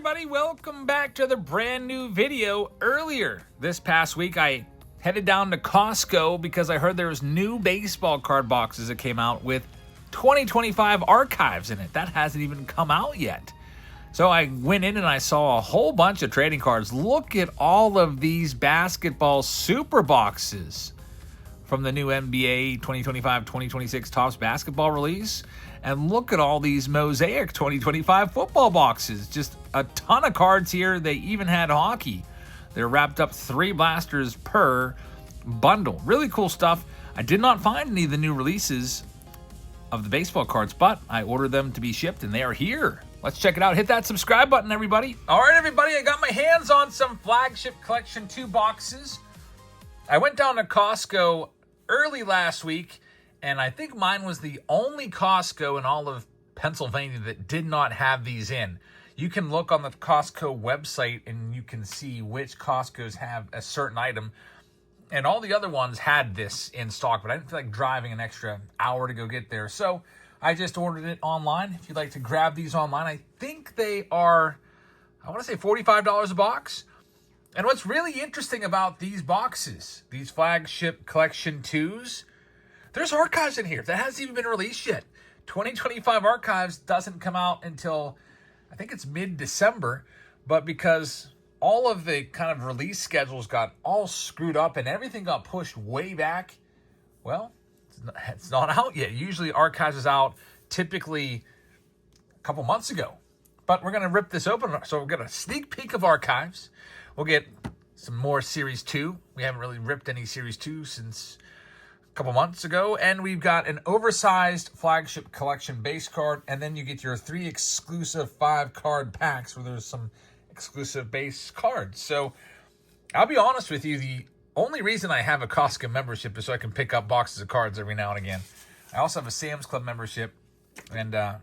everybody, welcome back to the brand new video. Earlier this past week I headed down to Costco because I heard there was new baseball card boxes that came out with 2025 archives in it. That hasn't even come out yet. So I went in and I saw a whole bunch of trading cards. Look at all of these basketball super boxes from the new NBA 2025-2026 Topps basketball release. And look at all these Mosaic 2025 football boxes. Just a ton of cards here. They even had hockey. They're wrapped up 3 blasters per bundle. Really cool stuff. I did not find any of the new releases of the baseball cards, but I ordered them to be shipped and they are here. Let's check it out. Hit that subscribe button, everybody. All right, everybody, I got my hands on some Flagship Collection 2 boxes. I went down to Costco early last week, and I think mine was the only Costco in all of Pennsylvania that did not have these in. You can look on the Costco website and you can see which Costcos have a certain item. And all the other ones had this in stock, but I didn't feel like driving an extra hour to go get there. So I just ordered it online. If you'd like to grab these online, I think they are, I want to say $45 a box. And what's really interesting about these boxes, these Flagship Collection 2s, there's archives in here that hasn't even been released yet. 2025 archives doesn't come out until, I think it's mid-December, but because all of the kind of release schedules got all screwed up and everything got pushed way back, well, it's not out yet. Usually archives is out typically a couple months ago. But we're going to rip this open. So we'll get a sneak peek of archives. We'll get some more Series 2. We haven't really ripped any Series 2 since a couple months ago. And we've got an oversized Flagship Collection base card. And then you get your 3 exclusive 5-card packs where there's some exclusive base cards. So I'll be honest with you, the only reason I have a Costco membership is so I can pick up boxes of cards every now and again. I also have a Sam's Club membership, and I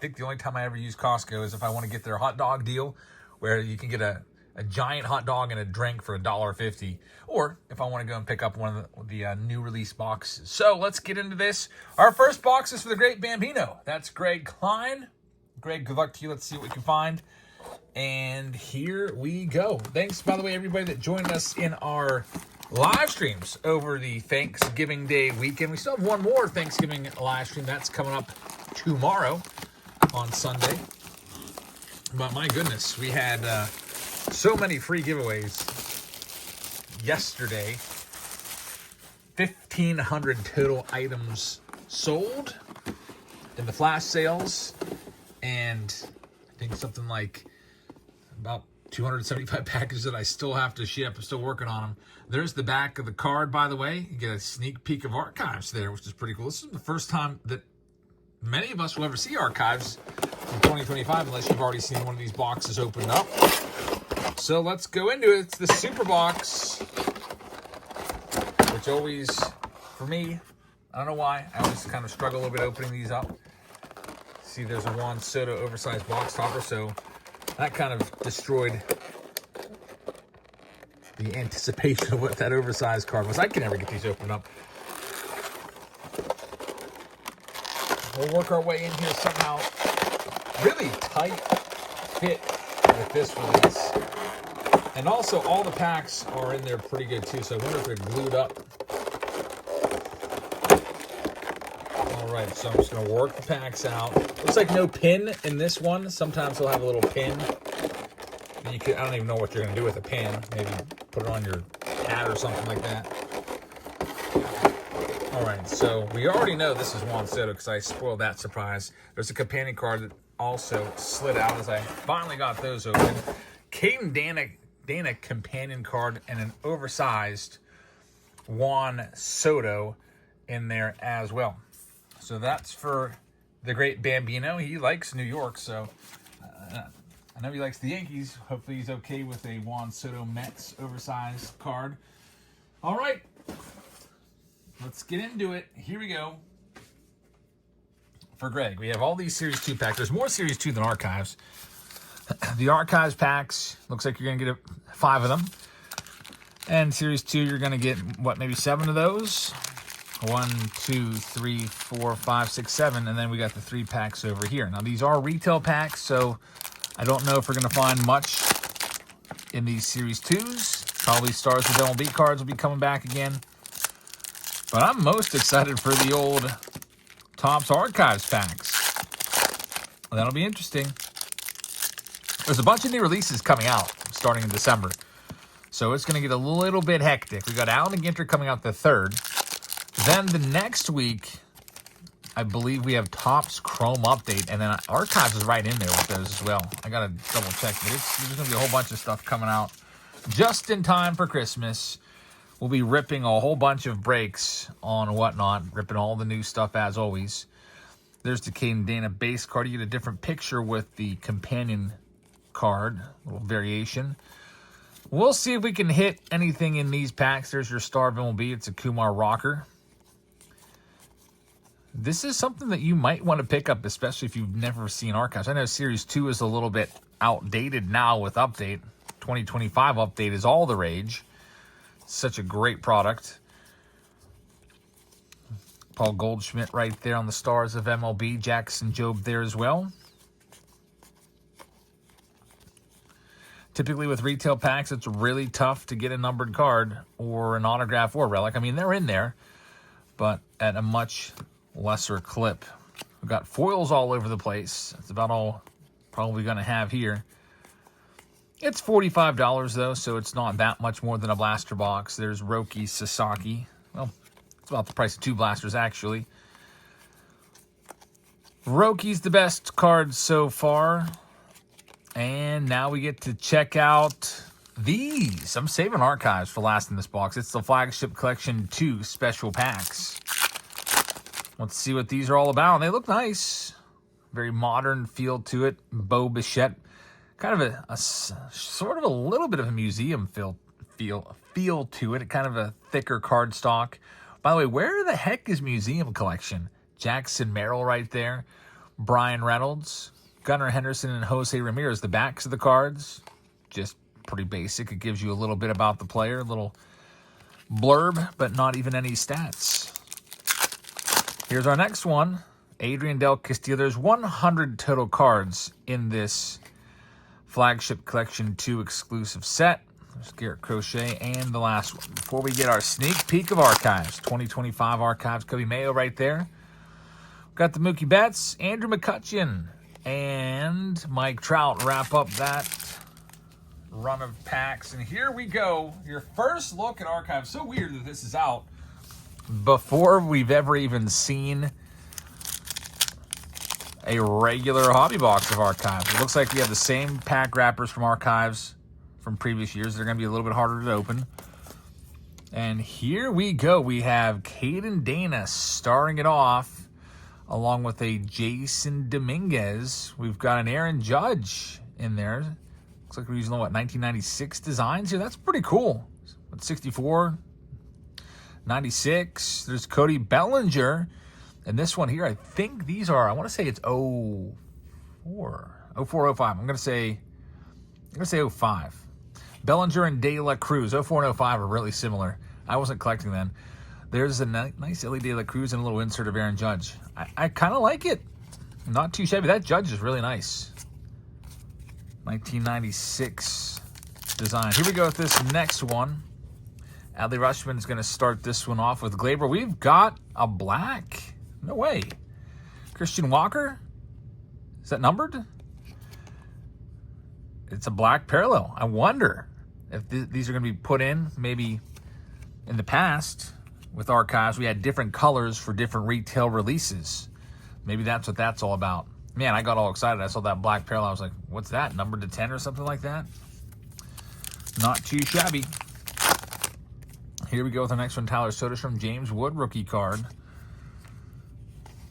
think the only time I ever use Costco is if I want to get their hot dog deal, where you can get a giant hot dog and a drink for $1.50, or if I want to go and pick up one of the new release boxes. So let's get into this. Our first box is for the Great Bambino. That's Greg Klein. Greg, good luck to you. Let's see what we can find. And here we go. Thanks, by the way, everybody that joined us in our live streams over the Thanksgiving Day weekend. We still have one more Thanksgiving live stream. That's coming up tomorrow on Sunday. But my goodness, we had so many free giveaways yesterday. 1,500 total items sold in the flash sales. And I think something like about 275 packages that I still have to ship. I'm still working on them. There's the back of the card, by the way. You get a sneak peek of archives there, which is pretty cool. This is the first time that many of us will ever see archives in 2025, unless you've already seen one of these boxes opened up. So let's go into it. It's the super box, which always, for me, I don't know why, I always kind of struggle a little bit opening these up. See, there's a Juan Soto oversized box topper, so that kind of destroyed the anticipation of what that oversized card was. I can never get these opened up. We'll work our way in here somehow. Really tight fit with this release. And also, all the packs are in there pretty good, too, so I wonder if they're glued up. All right, so I'm just going to work the packs out. Looks like no pin in this one. Sometimes they'll have a little pin. And you could, I don't even know what you're going to do with a pin. Maybe put it on your hat or something like that. All right, so we already know this is Juan Soto because I spoiled that surprise. There's a companion card that also slid out as I finally got those open. Caden Dana companion card and an oversized Juan Soto in there as well. So that's for the Great Bambino. He likes New York, so I know he likes the Yankees. Hopefully he's okay with a Juan Soto Mets oversized card. All right, let's get into it. Here we go. For Greg, we have all these Series 2 packs. There's more Series 2 than Archives. The Archives packs, looks like you're going to get 5 of them. And Series 2, you're going to get, what, maybe 7 of those? 1, 2, 3, 4, 5, 6, 7, and then we got the 3 packs over here. Now, these are retail packs, so I don't know if we're going to find much in these Series 2s. Probably Stars with MLB cards will be coming back again. But I'm most excited for the old Topps Archives packs. That'll be interesting. There's a bunch of new releases coming out starting in December. So it's going to get a little bit hectic. We got Allen and Ginter coming out the 3rd. Then the next week, I believe we have Topps Chrome Update. And then Archives is right in there with those as well. I got to double check. But there's going to be a whole bunch of stuff coming out just in time for Christmas. We'll be ripping a whole bunch of breaks on Whatnot, ripping all the new stuff as always. There's the Caden Dana base card. You get a different picture with the companion card, a little variation. We'll see if we can hit anything in these packs. There's your Star of MLB. It's a Kumar Rocker. This is something that you might want to pick up, especially if you've never seen Archives. I know Series 2 is a little bit outdated now with Update. 2025 Update is all the rage. Such a great product. Paul Goldschmidt right there on the Stars of MLB. Jackson Jobe there as well. Typically with retail packs, it's really tough to get a numbered card or an autograph or relic. I mean, they're in there, but at a much lesser clip. We've got foils all over the place. That's about all probably going to have here. It's $45 though, so it's not that much more than a blaster box. There's Roki Sasaki. Well, it's about the price of 2 blasters actually. Roki's the best card so far. And now we get to check out these. I'm saving Archives for last in this box. It's the Flagship Collection 2 special packs. Let's see what these are all about. They look nice. Very modern feel to it. Bo Bichette. Kind of a sort of a little bit of a museum feel to it. Kind of a thicker cardstock. By the way, where the heck is Museum Collection? Jackson Merrill right there. Brian Reynolds. Gunnar Henderson and Jose Ramirez. The backs of the cards, just pretty basic. It gives you a little bit about the player, a little blurb, but not even any stats. Here's our next one. Adrian Del Castillo. There's 100 total cards in this Flagship Collection 2 exclusive set. There's Garrett Crochet and the last one. Before we get our sneak peek of Archives, 2025 Archives, Kobe Mayo right there. We've got the Mookie Betts, Andrew McCutcheon, and Mike Trout wrap up that run of packs. And here we go. Your first look at Archives. So weird that this is out before we've ever even seen a regular hobby box of Archives. It looks like we have the same pack wrappers from Archives from previous years. They're going to be a little bit harder to open. And here we go. We have Caden Dana starting it off, along with a Jason Dominguez. We've got an Aaron Judge in there. Looks like we're using, what, 1996 designs here. That's pretty cool. What, 64, 96. There's Cody Bellinger. And this one here, I think these are, I want to say it's 04, 05. I'm going to say 05. Bellinger and De La Cruz. 04 and 05 are really similar. I wasn't collecting then. There's a nice Ellie De La Cruz and a little insert of Aaron Judge. I kind of like it. Not too shabby. That Judge is really nice. 1996 design. Here we go with this next one. Adley Rutschman is going to start this one off with Glaber. We've got a black. No way. Christian Walker? Is that numbered? It's a black parallel. I wonder if these are going to be put in. Maybe in the past with Archives, we had different colors for different retail releases. Maybe that's what that's all about. Man, I got all excited. I saw that black parallel. I was like, what's that? Numbered to 10 or something like that? Not too shabby. Here we go with our next one. Tyler Soderstrom, James Wood rookie card.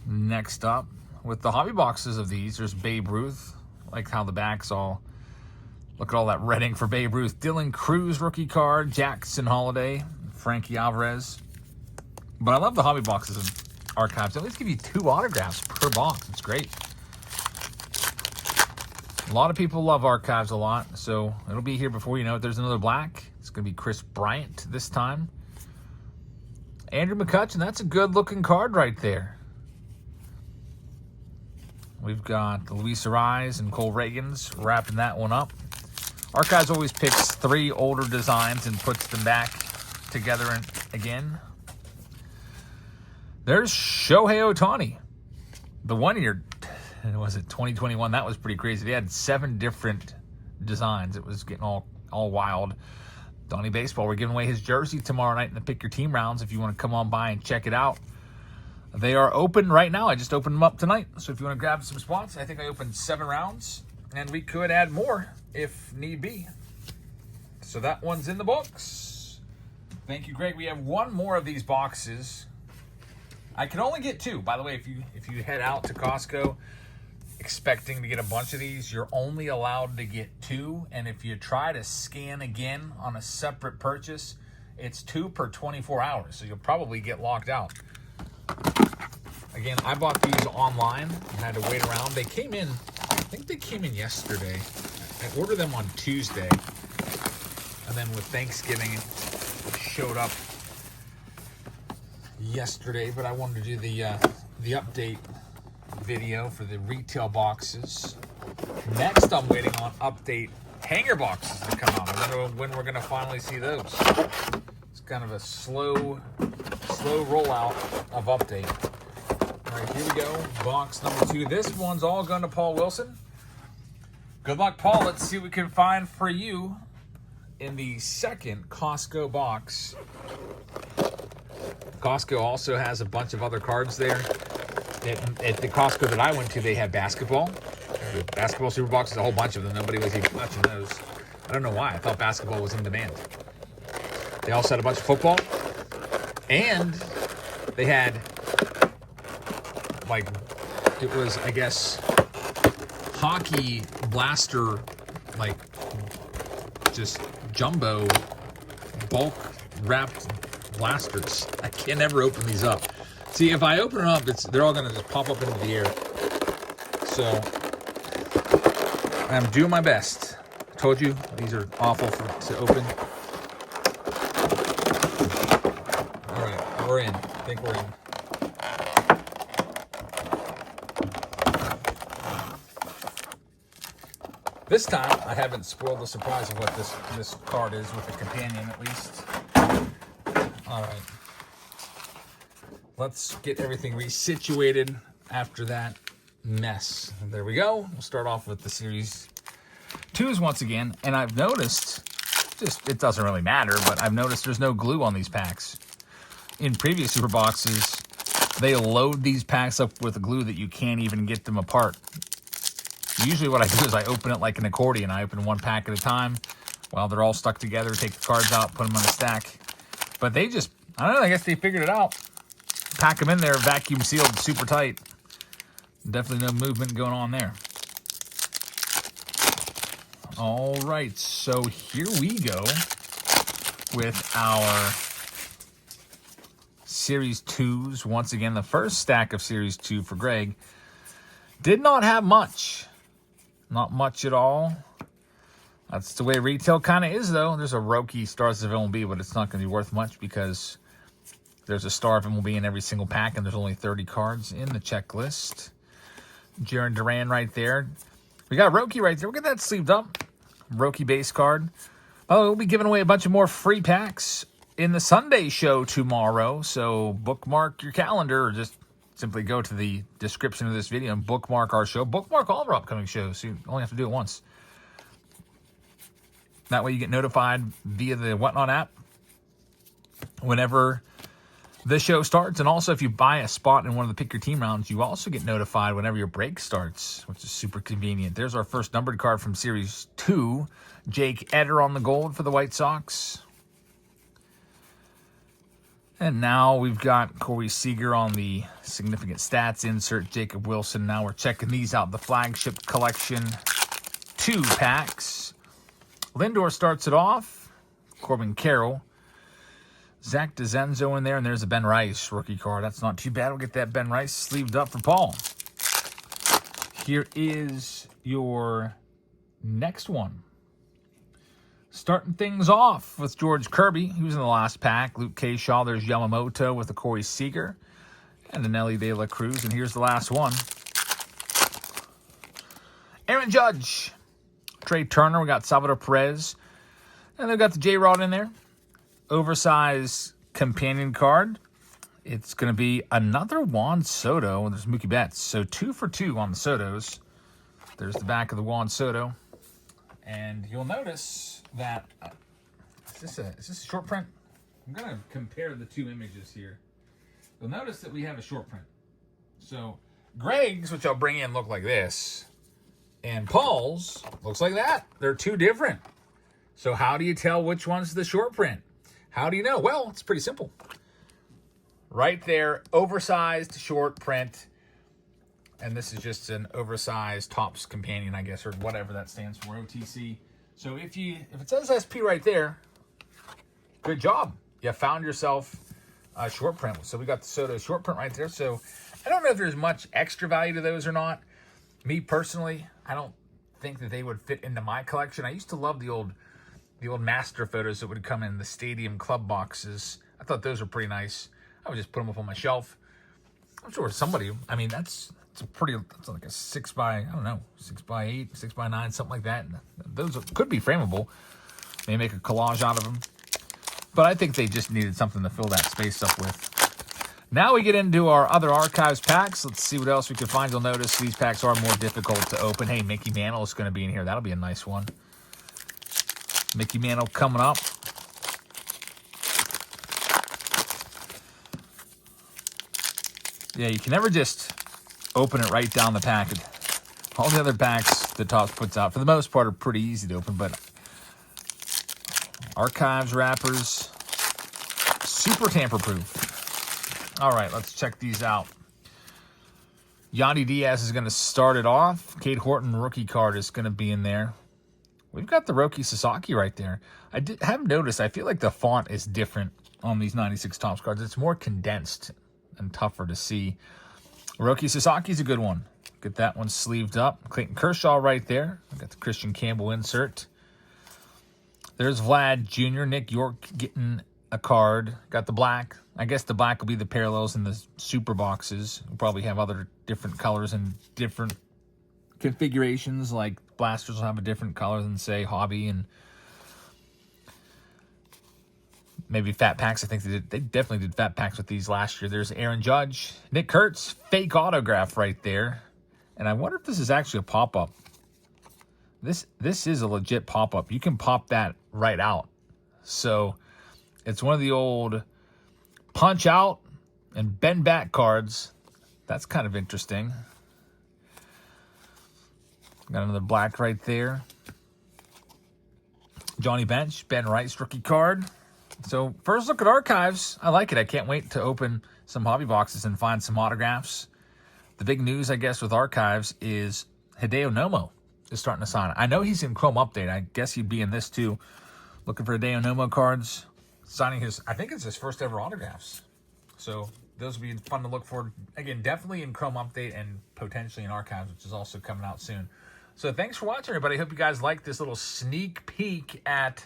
Next up, with the hobby boxes of these, there's Babe Ruth. I like how the backs all, look at all that red ink for Babe Ruth. Dylan Cruz rookie card, Jackson Holiday, Frankie Alvarez. But I love the hobby boxes of Archives. They at least give you 2 autographs per box. It's great. A lot of people love Archives a lot, so it'll be here before you know it. There's another black. It's going to be Chris Bryant this time. Andrew McCutcheon, that's a good looking card right there. We've got Luis Ariz and Cole Reagans wrapping that one up. Archives always picks 3 older designs and puts them back together again. There's Shohei Ohtani. The 1 year, was it 2021? That was pretty crazy. They had 7 different designs. It was getting all wild. Donnie Baseball, we're giving away his jersey tomorrow night in the Pick Your Team rounds if you want to come on by and check it out. They are open right now. I just opened them up tonight. So if you want to grab some spots, I think I opened 7 rounds. And we could add more if need be. So that one's in the books. Thank you, Greg. We have 1 more of these boxes. I can only get 2. By the way, if you head out to Costco expecting to get a bunch of these, you're only allowed to get 2. And if you try to scan again on a separate purchase, it's 2 per 24 hours. So you'll probably get locked out. Again, I bought these online and had to wait around. They came in, I think they came in yesterday. I ordered them on Tuesday. And then with Thanksgiving, it showed up yesterday. But I wanted to do the update video for the retail boxes. Next, I'm waiting on update hanger boxes to come out. I don't know when we're going to finally see those. It's kind of a slow rollout of update. All right, here we go. Box number 2. This one's all going to Paul Wilson. Good luck, Paul. Let's see what we can find for you in the second Costco box. Costco also has a bunch of other cards there. At the Costco that I went to, they had basketball. The basketball super boxes, a whole bunch of them. Nobody was even touching those. I don't know why. I thought basketball was in demand. They also had a bunch of football. And they had, like, it was, I guess, hockey blaster, like, just jumbo bulk wrapped blasters. I can never open these up. See, if I open them up, they're all going to just pop up into the air. So, I'm doing my best. I told you, these are awful to open. All right, we're in. I think we're in. This time, I haven't spoiled the surprise of what this card is with a companion, at least. All right. Let's get everything resituated after that mess. There we go. We'll start off with the Series 2s once again. And I've noticed, it doesn't really matter, but I've noticed there's no glue on these packs. In previous super boxes, they load these packs up with a glue that you can't even get them apart. Usually what I do is I open it like an accordion. I open 1 pack at a time while they're all stuck together, take the cards out, put them on a stack. But they just, I don't know, I guess they figured it out. Pack them in there, vacuum sealed, super tight. Definitely no movement going on there. All right, so here we go with our Series 2s. Once again, the first stack of Series 2 for Greg did not have much. Not much at all. That's the way retail kind of is, though. There's a Roki Stars of MLB, but it's not going to be worth much because there's a Star of MLB in every single pack, and there's only 30 cards in the checklist. Jaron Duran right there. We got Roki right there. We'll get that sleeved up. Roki base card. Oh, we'll be giving away a bunch of more free packs in the Sunday show tomorrow, so bookmark your calendar or just simply go to the description of this video and bookmark our show. Bookmark all of our upcoming shows, so you only have to do it once. That way you get notified via the Whatnot app whenever the show starts. And also, if you buy a spot in one of the Pick Your Team rounds, you also get notified whenever your break starts, which is super convenient. There's our first numbered card from Series 2. Jake Eder on the gold for the White Sox. And now we've got Corey Seager on the significant stats insert, Jacob Wilson. Now we're checking these out. The flagship collection 2 packs. Lindor starts it off. Corbin Carroll. Zach DeZenzo in there, and there's a Ben Rice rookie card. That's not too bad. We'll get that Ben Rice sleeved up for Paul. Here is your next one. Starting things off with George Kirby. He was in the last pack. Luke K. Shaw. There's Yamamoto with the Corey Seager. And the Nelly De La Cruz. And here's the last one. Aaron Judge, Trey Turner. We got Salvador Perez. And they've got the J-Rod in there. Oversized companion card. It's going to be another Juan Soto. There's Mookie Betts. So 2 for 2 on the Sotos. There's the back of the Juan Soto. And you'll notice that... is this a short print? I'm going to compare the two images here. You'll notice that we have a short print. So Greg's, which I'll bring in, look like this. And Paul's looks like that. They're two different. So how do you tell which one's the short print? How do you know? Well, it's pretty simple. Right there, oversized short print. And this is just an oversized Topps companion, I guess, or whatever that stands for, OTC. So if it says SP right there, good job. You found yourself a short print. So we got the Soto short print right there. So I don't know if there's much extra value to those or not. Me personally, I don't think that they would fit into my collection. I used to love the old master photos that would come in the stadium club boxes. I thought those were pretty nice. I would just put them up on my shelf. I'm sure somebody, I mean, that's like a 6 by, I don't know, 6 by 8, 6 by 9, something like that. And those could be frameable. Maybe make a collage out of them. But I think they just needed something to fill that space up with. Now we get into our other archives packs. Let's see what else we can find. You'll notice these packs are more difficult to open. Hey, Mickey Mantle is going to be in here. That'll be a nice one. Mickey Mantle coming up. Yeah, you can never just open it right down the packet. All the other packs that Topps puts out, for the most part, are pretty easy to open, but archives wrappers, super tamper-proof. All right, let's check these out. Yandy Diaz is going to start it off. Cade Horton rookie card is going to be in there. We've got the Roki Sasaki right there. I have noticed, I feel like the font is different on these 96 Topps cards. It's more condensed and tougher to see. Roki Sasaki's a good one. Get that one sleeved up. Clayton Kershaw right there. I've got the Christian Campbell insert. There's Vlad Jr. Nick York getting a card. Got the black. I guess the black will be the parallels in the super boxes. We'll probably have other different colors and different configurations, like blasters will have a different color than, say, hobby, and maybe fat packs. I think they definitely did fat packs with these last year. There's Aaron Judge. Nick Kurtz, fake autograph right there. And I wonder if this is actually a pop-up. This is a legit pop-up. You can pop that right out. So it's one of the old punch out and bend back cards. That's kind of interesting. Got another black right there. Johnny Bench, Ben Wright's rookie card. So first look at archives. I like it. I can't wait to open some hobby boxes and find some autographs. The big news, I guess, with archives is Hideo Nomo is starting to sign. I know he's in Chrome Update. I guess he'd be in this too. Looking for Hideo Nomo cards. Signing his, I think it's his first ever autographs. So those will be fun to look for. Again, definitely in Chrome Update and potentially in archives, which is also coming out soon. So thanks for watching, everybody. I hope you guys liked this little sneak peek at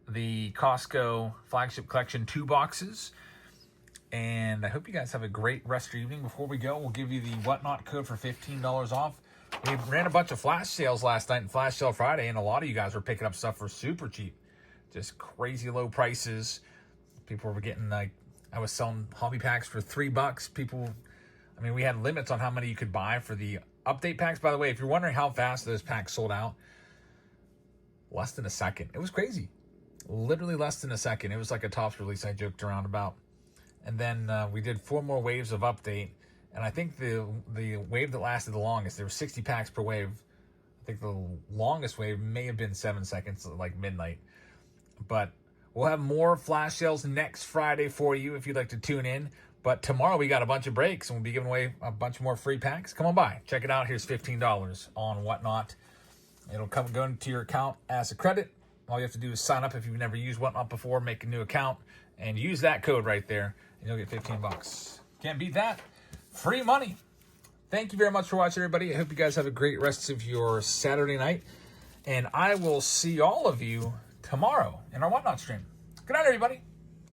the Costco Flagship Collection 2 boxes. And I hope you guys have a great rest of your evening. Before we go, we'll give you the Whatnot code for $15 off. We ran a bunch of flash sales last night and Flash Sale Friday, and a lot of you guys were picking up stuff for super cheap. Just crazy low prices. People were getting, like, I was selling hobby packs for $3. People, I mean, we had limits on how many you could buy for the update packs. By the way, if you're wondering how fast those packs sold out, less than a second. It was crazy. Literally less than a second. It was like a Topps release I joked around about. And then we did 4 more waves of update. And I think the wave that lasted the longest, there were 60 packs per wave. I think the longest wave may have been 7 seconds, like midnight. But we'll have more flash sales next Friday for you if you'd like to tune in. But tomorrow we got a bunch of breaks, and we'll be giving away a bunch more free packs. Come on by. Check it out. Here's $15 on Whatnot. It'll go into your account as a credit. All you have to do is sign up if you've never used Whatnot before, make a new account, and use that code right there, and you'll get $15. Can't beat that. Free money. Thank you very much for watching, everybody. I hope you guys have a great rest of your Saturday night, and I will see all of you tomorrow in our Whatnot stream. Good night, everybody.